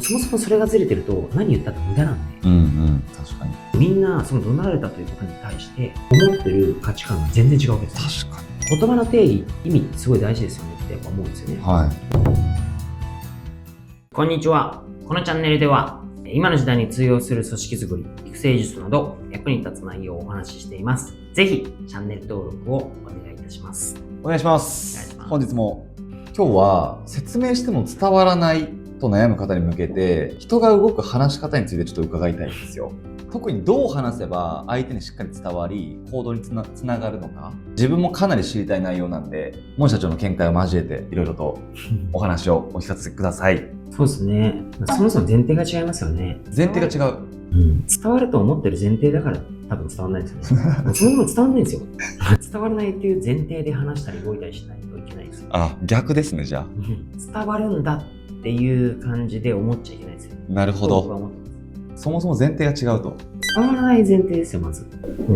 そもそもそれがずれてると何言ったって無駄なんで、確かに。みんなその怒鳴られたということに対して思ってる価値観が全然違うわけです。確か言葉の定義、意味ってすごい大事ですよねってやっぱ思うんですよね。に。はい。こんにちは。このチャンネルでは今の時代に通用する組織づくり、育成術など役に立つ内容をお話ししています。ぜひチャンネル登録をお願いいたします。お願いします。本日も今日は説明しても伝わらないと悩む方に向けて人が動く話し方についてちょっと伺いたいんですよ。特にどう話せば相手にしっかり伝わり行動につながるのか、自分もかなり知りたい内容なんで、森社長の見解を交えていろいろとお話をお聞かせください。そうですね。そもそも前提が違いますよね。前提が違う。伝わると思ってる前提だから多分伝わらないですよね。そもそも伝わらないんですよ。伝わらないっていう前提で話したり動いたりしないといけないですよ。あ、逆ですね、じゃあ。伝わるんだっていう感じで思っちゃいけないですよ。なるほど。そもそも前提が違うと。伝わらない前提ですよ、まず。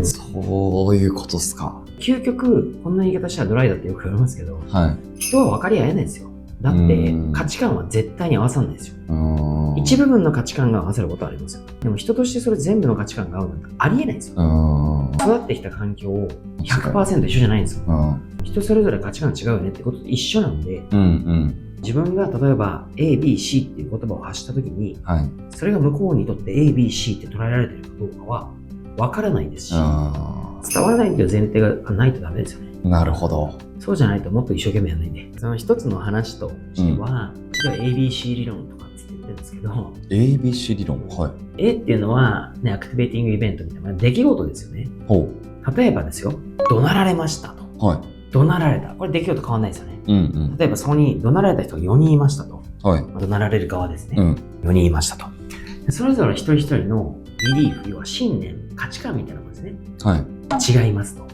そういうことっすか。究極、こんな言い方したらドライだってよく言われますけど、人は分かり合えないですよ。だって価値観は絶対に合わさないですよ。一部分の価値観が合わせることはありますよ。でも人としてそれ全部の価値観が合うなんてありえないですよ。育ってきた環境を 100% 一緒じゃないんですよ。人それぞれ価値観違うよねってことと一緒なんで、自分が例えば A、B、C っていう言葉を発したときに、それが向こうにとって A、B、C って捉えられてるかどうかは分からないですし、伝わらないっていう前提がないとダメですよね。なるほど。そうじゃないともっと一生懸命やらないんで。その一つの話としては、例えば ABC 理論とかって言ってるんですけど、ABC 理論、A っていうのは、ね、アクティベーティングイベントみたいな出来事ですよね。例えばですよ、怒鳴られましたと。怒鳴られた。これ出来事変わんないですよね。例えばそこに怒鳴られた人が4人いましたと。怒鳴られる側ですね。4人いましたと。それぞれ一人一人のビリーフ、要は信念、価値観みたいなものですね。違いますと。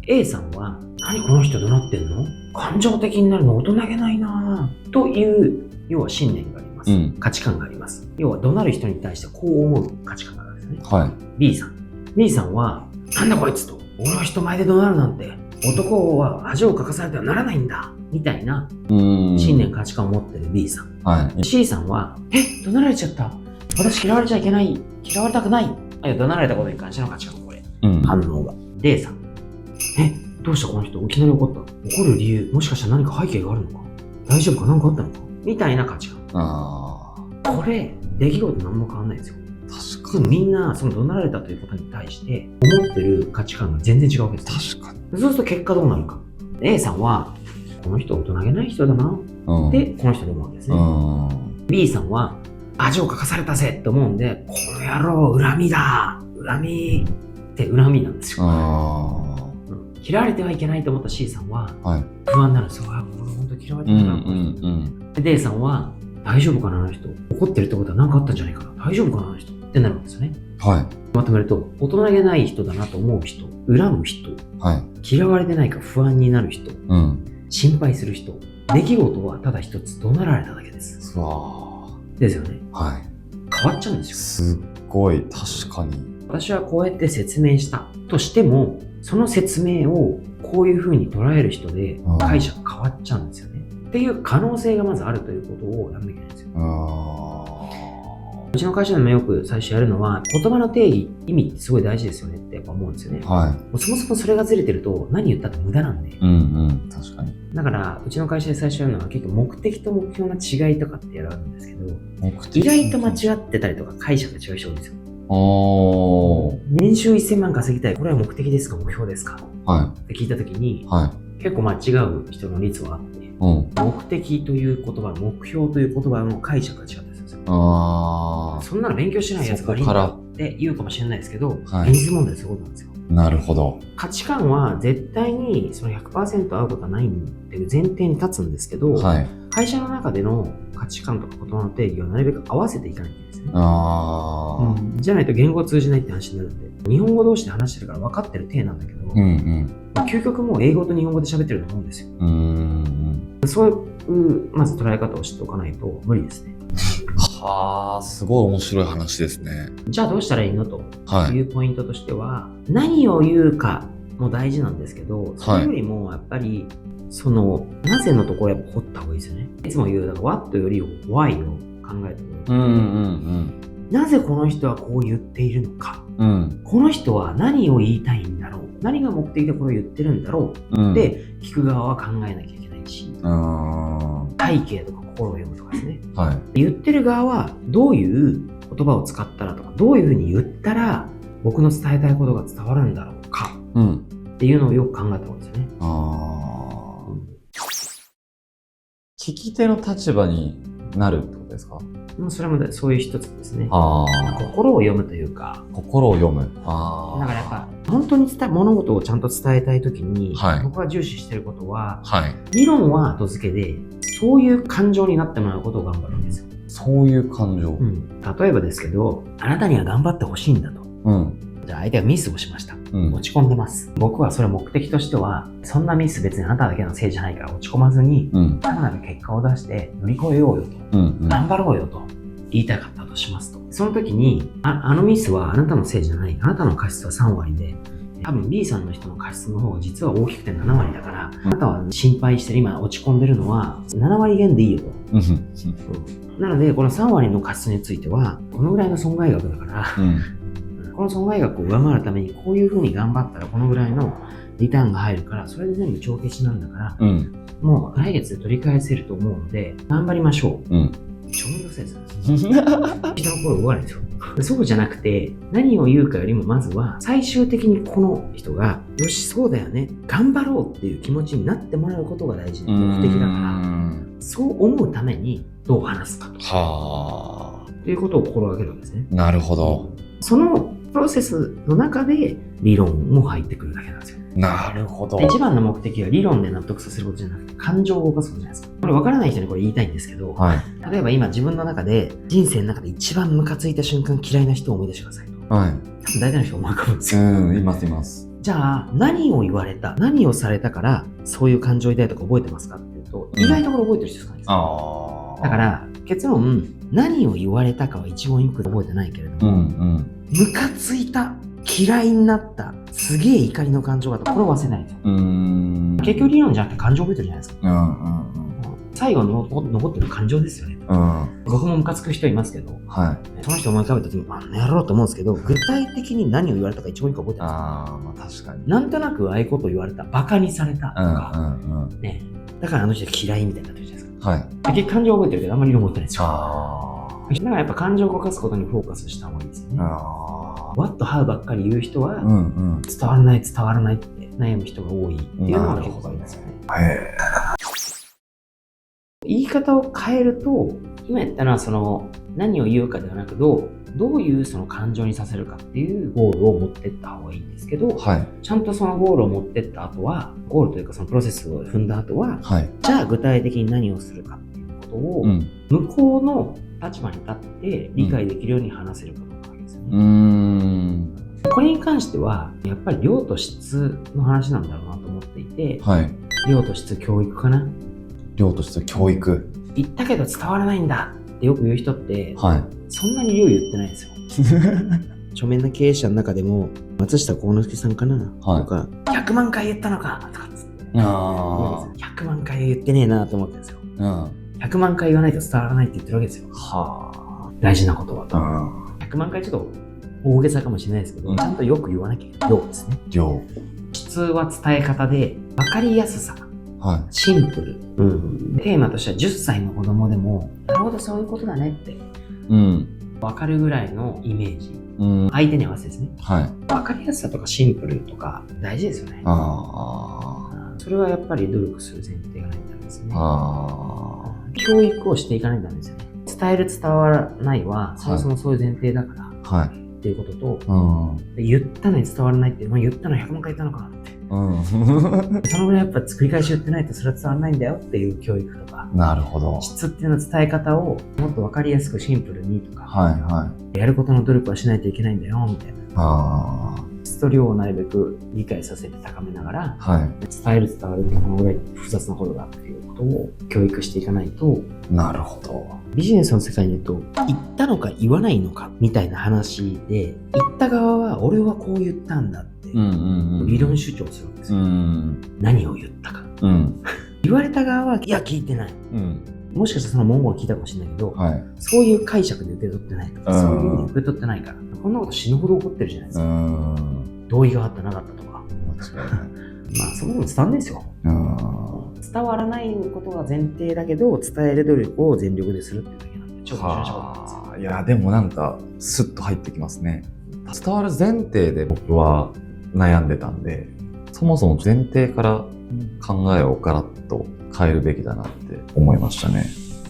A さんは、何この人怒鳴ってんの？感情的になるの大人げないなぁ。という、要は信念があります。価値観があります。要は怒鳴る人に対してこう思う価値観があるんですね。B さん。B さんは、なんだこいつと。俺は人前で怒鳴るなんて。男は恥をかかされてはならないんだ。みたいな信念、価値観を持ってる B さん。C さんは、怒鳴られちゃった。私嫌われちゃいけない。嫌われたくない。怒鳴られたことに関しての価値観、これ。反応が。D さん。どうしたこの人、いきなり怒った。怒る理由、もしかしたら何か背景があるのか、大丈夫か、何かあったのかみたいな価値観。これ、出来事何も変わんないですよ。確かに。みんな、その怒鳴られたということに対して、思ってる価値観が全然違うわけです。確かに。そうすると結果どうなるか。A さんは、この人大人げない人だな。で、この人で思うわけですね。B さんは、恥をかかされたぜって思うんで、この野郎、恨みだ。恨みって恨みなんですよ。嫌われてはいけないと思った C さんは不安になるんですよ。俺本当嫌われてるな、この人。で D さんは大丈夫かな、あの人。怒ってるってことは何かあったんじゃないかな。大丈夫かな、あの人。ってなるんですよね。まとめると、大人げない人だなと思う人、恨む人、嫌われてないか不安になる人、心配する人、出来事はただ一つ、怒鳴られただけです。ですよね。変わっちゃうんですよ。すっごい、確かに。私はこうやって説明したとしても、その説明をこういう風に捉える人で解釈変わっちゃうんですよね。っていう可能性がまずあるということをやらなきゃいけないんですよ。うちの会社でもよく最初やるのは、言葉の定義、意味ってすごい大事ですよねってやっぱ思うんですよね。そもそもそれがずれてると何言ったって無駄なんで。確かに。だからうちの会社で最初やるのは結構目的と目標の違いとかってやるんですけど、意外と間違ってたりとか解釈が違う人多いんですよ。年収1000万稼ぎたい。これは目的ですか、目標ですか、って聞いたときに、結構違う人の率はあって、目的という言葉、目標という言葉の解釈が違ったりするんですよ。そんなの勉強しないやつがいいんだって言うかもしれないですけど、現実問題そういうことなんですよ。なるほど。価値観は絶対にその 100% 合うことはないっていう前提に立つんですけど、会社の中での価値観とか言葉の定義をなるべく合わせていかないといけないですね。じゃないと言語が通じないって話になるんで、日本語同士で話してるから分かってる体なんだけど、究極もう英語と日本語で喋ってると思うんですよ。そういうまず捉え方を知っておかないと無理ですね。すごい面白い話ですね。じゃあどうしたらいいのというポイントとしては、何を言うかも大事なんですけど、それよりもやっぱりそのなぜのところやっぱ掘った方がいいですよね。いつも言うだから What より Why を考えてみる。なぜこの人はこう言っているのか、この人は何を言いたいんだろう、何が目的でこれを言ってるんだろうって聞く側は考えなきゃいけないし、背景とか心を読むとかですね、言ってる側はどういう言葉を使ったらとか、どういうふうに言ったら僕の伝えたいことが伝わるんだろうか、っていうのをよく考えた方がいいですよね。聞き手の立場になるってことですか？それもそういう一つですね。心を読むというか。心を読む。だからやっぱ本当に物事をちゃんと伝えたいときに、僕が重視していることは、理論は後付けで、そういう感情になってもらうことを頑張るんですよ。そういう感情。例えばですけど、あなたには頑張ってほしいんだと。じゃあ相手がミスをしました。落ち込んでます。僕はそれ目的としては、そんなミス別にあなただけのせいじゃないから落ち込まずに、さらなる結果を出して乗り越えようよと。頑張ろうよと言いたかったとしますと。その時に、あのミスはあなたのせいじゃない。あなたの過失は3割で、多分 B さんの人の過失の方が実は大きくて7割だから、あなたは心配してる、今落ち込んでるのは7割減でいいよと。なので、この3割の過失については、このぐらいの損害額だから、この損害額を上回るためにこういう風に頑張ったらこのぐらいのリターンが入るから、それで全部帳消しなんだから、もう来月で取り返せると思うので頑張りましょう。超めんどくさいですよ。人の心動かないんですよ。そうじゃなくて、何を言うかよりもまずは最終的にこの人がよしそうだよね、頑張ろうっていう気持ちになってもらうことが大事な目的だから、そう思うためにどう話すかということを心がけるわけですね。なるほど。そのプロセスの中で理論も入ってくるだけなんですよ。なるほど。一番の目的は理論で納得させることじゃなくて感情を動かすことじゃないですか。これ分からない人にこれ言いたいんですけど、例えば今自分の中で人生の中で一番ムカついた瞬間、嫌いな人を思い出してくださいと。多分大体の人思い浮かぶんですよ。います。じゃあ何を言われた、何をされたからそういう感情を抱いたか覚えてますかっていうと、意外とこれ覚えてる人少ないんですよ。だから結論、何を言われたかは一言一句で覚えてないけれども、ムカついた、嫌いになった、すげえ怒りの感情があった、これを忘れないんですよ。結局理論じゃなくて感情を覚えてるじゃないですか。最後の残ってる感情ですよね。僕もムカつく人いますけど、その人思い浮かべた時にやろうと思うんですけど、具体的に何を言われたか一言一句覚えてないんですよ。確かに。なんとなくああいうことを言われた、バカにされたとか、ね、だからあの人嫌いみたいになってるじゃないですか。結局感情を覚えてるけどあんまり理論持ってないんですよ。だからやっぱ感情を動かすことにフォーカスした方がいいですよね。What, how ばっかり言う人は、伝わらないって悩む人が多いっていうのが結構ありますよね。言い方を変えると、今言ったのはその何を言うかではなくどういうその感情にさせるかっていうゴールを持っていった方がいいんですけど、ちゃんとそのゴールを持っていった後は、ゴールというかそのプロセスを踏んだ後は、じゃあ具体的に何をするかっていうことを、向こうの立場に立って理解できるように話せるかどうかですよね。これに関してはやっぱり量と質の話なんだろうなと思っていて、量と質教育かな。量と質教育。言ったけど伝わらないんだってよく言う人って、そんなに量言ってないんですよ。著名な経営者の中でも松下幸之助さんかな、とか100万回言ったのかとかっつって100万回言ってねえなと思ってるんですよ。100万回言わないと伝わらないって言ってるわけですよ。大事なことはと。100万回ちょっと大げさかもしれないですけど、ちゃんとよく言わなきゃいけない。量ですね。質は伝え方で分かりやすさ、シンプル、テーマとしては10歳の子供でもなるほどそういうことだねって分かるぐらいのイメージ、相手に合わせですね。分かりやすさとかシンプルとか大事ですよね。それはやっぱり努力する前提がないとダメですね。教育をしていかないとダメですよね。伝える伝わらないはそもそもそういう前提だからっていうことと、言ったのに伝わらないって、言ったの100万回言ったのかなって、そのぐらいやっぱ繰り返し言ってないとそれは伝わらないんだよっていう教育とか、なるほど。質っていうの伝え方をもっと分かりやすくシンプルにとか、やることの努力はしないといけないんだよみたいな。質と量をなるべく理解させて高めながら、伝える伝わるってこのぐらい複雑なことだっていうことを教育していかないと。なるほど。ビジネスの世界に言うと、言ったのか言わないのかみたいな話で、言った側は俺はこう言ったんだって理論主張するんですよ。何を言ったか。言われた側はいや聞いてない。もしかしたらその文言を聞いたかもしれないけど、はい、そういう解釈で受け取ってないとか、そういう意味で受け取ってないから、こんなこと死ぬほど起こってるじゃないですか。同意があったなかったとか。まあそもそも伝わんないですよ。伝わらないことが前提だけど、伝える努力を全力でするっていうだけなんで、ちょっと面白いことなんですよ。いや、でもなんかスッと入ってきますね。伝わる前提で僕は悩んでたんで、そもそも前提から考えをガラッと変えるべきだなって思いましたね。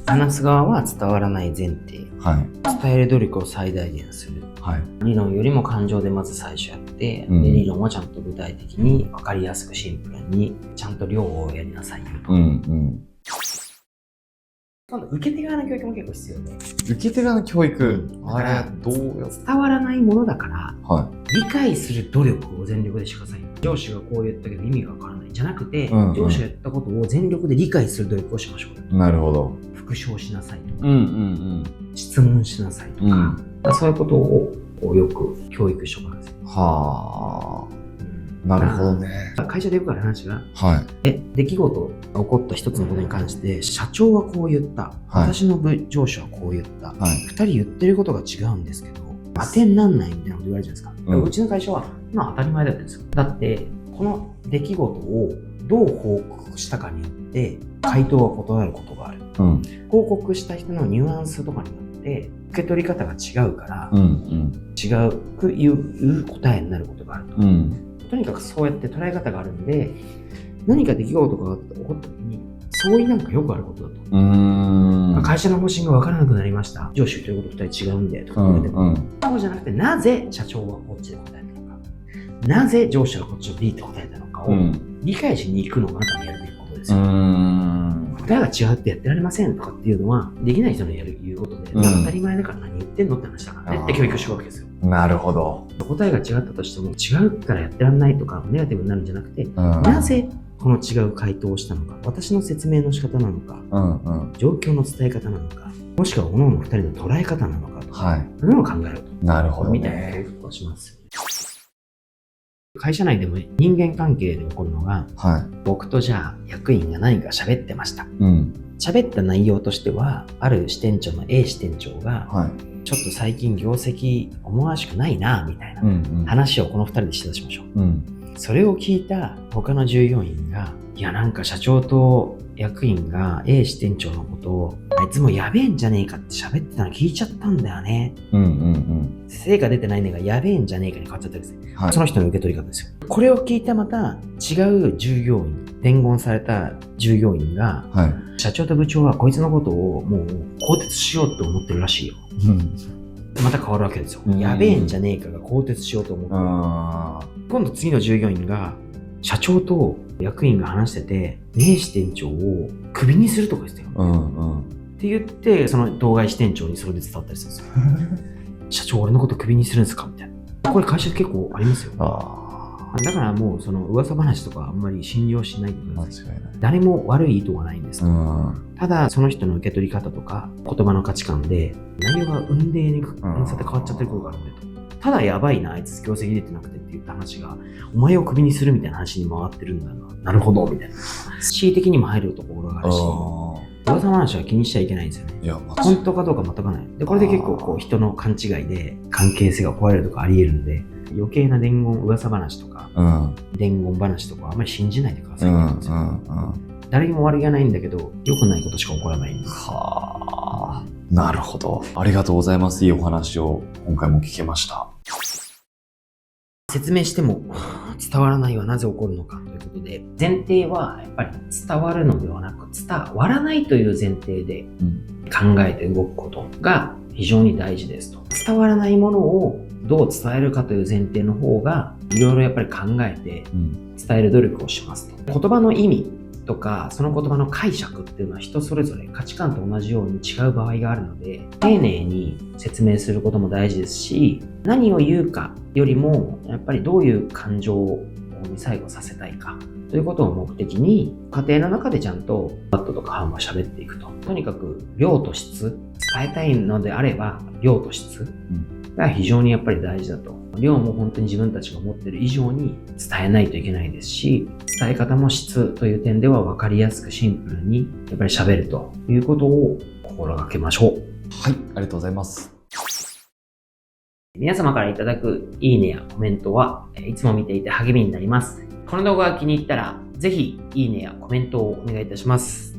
話す側は伝わらない前提、はい、伝える努力を最大限する、はい、理論よりも感情でまず最初やって、で理論をちゃんと具体的に分かりやすくシンプルにちゃんと量をやりなさいよと。今度受け手側の教育も結構必要で、受け手側の教育、あれどうや伝わらないものだから、はい、理解する努力を全力でしてください。上司がこう言ったけど意味がわからないじゃなくて、上司が言ったことを全力で理解する努力をしましょう。なるほど。復唱しなさいとか、質問しなさいとか、そういうことをよく教育しておくんですよ。はあ。なるほどね。会社でよくある話が、はい、出来事が起こった一つのことに関して、社長はこう言った、はい、私の上司はこう言った、はい、2人言ってることが違うんですけど、当てになんないみたいなこと言われるじゃないですか。うちの会社は、まあ当たり前だったんですよ。だって、この出来事をどう報告したかによって、回答が異なることがある。報告した人のニュアンスとかによって、受け取り方が違うから、違ういう答えになることがあると。とにかくそうやって捉え方があるんで、何か出来事が起こった時に、相違なんかよくあることだと。会社の方針が分からなくなりました。上司言ってること2人違うんで、とか言われても。そうじゃなくて、なぜ社長はこっちで答えたのか。なぜ上司はこっちの B って答えたのかを理解しに行くのがあなたのやるべきことですよ。答えが違うってやってられませんとかっていうのは、できない人の言うことで、当たり前だから何言ってんのって話だからねって教育してるわけですよ。なるほど。答えが違ったとしても、違うからやってらんないとか、ネガティブになるんじゃなくて、なぜこの違う回答をしたのか、私の説明の仕方なのか、状況の伝え方なのか、もしくは各々2人の捉え方なのかとか、そういうのを考えると。なるほど、ね。みたいな教育をします。会社内でも人間関係で起こるのが、僕とじゃあ役員が何か喋ってました。喋った内容としては、ある支店長の A 支店長が、ちょっと最近業績思わしくないなみたいな話をこの2人でしてたとしましょう。それを聞いた他の従業員が、いやなんか社長と役員が A 支店長のことをあいつもやべえんじゃねえかって喋ってたの聞いちゃったんだよね。成果出てないねがやべえんじゃねえかに変わっちゃってるんですね。その人の受け取り方ですよ。これを聞いたまた違う従業員、伝言された従業員が、社長と部長はこいつのことをもう更迭しようって思ってるらしいよ。また変わるわけですよ。やべえんじゃねえかが更迭しようと思ってる。今度次の従業員が社長と役員が話してて、A 支店長をクビにするとか言ってたよ。って言って、その当該支店長にそれで伝わったりするんですよ。社長俺のことクビにするんですかみたいな。これ会社結構ありますよ。だからもうその噂話とかあんまり信用しないでください。誰も悪い意図はないんですと。ただその人の受け取り方とか言葉の価値観で内容が運命にさって変わっちゃってることがあるんだと。ただやばいな、あいつ業績出てなくてって言った話が、お前をクビにするみたいな話に回ってるんだな。なるほど、みたいな。恣意的にも入るところがあるし、噂話は気にしちゃいけないんですよね。いや、本当かどうか全くない。で、これで結構こう人の勘違いで関係性が壊れるとかあり得るんで、余計な伝言、噂話とか、伝言話とかあんまり信じないでくださいって言うんですよ。誰にも悪気はないんだけど、良くないことしか起こらないんです。はあ。なるほど。ありがとうございます。いいお話を今回も聞けました。説明しても伝わらないはなぜ起こるのかということで、前提はやっぱり伝わるのではなく、伝わらないという前提で考えて動くことが非常に大事ですと。伝わらないものをどう伝えるかという前提の方が、いろいろやっぱり考えて伝える努力をしますと。言葉の意味とかその言葉の解釈っていうのは人それぞれ価値観と同じように違う場合があるので、丁寧に説明することも大事ですし、何を言うかよりもやっぱりどういう感情に最後させたいかということを目的に、家庭の中でちゃんとバットとかハンは喋っていくと。とにかく量と質、伝えたいのであれば量と質、が非常にやっぱり大事だと。量も本当に自分たちが持ってる以上に伝えないといけないですし、伝え方も質という点では分かりやすくシンプルにやっぱり喋るということを心がけましょう。はい、ありがとうございます。皆様からいただくいいねやコメントはいつも見ていて励みになります。この動画が気に入ったらぜひいいねやコメントをお願いいたします。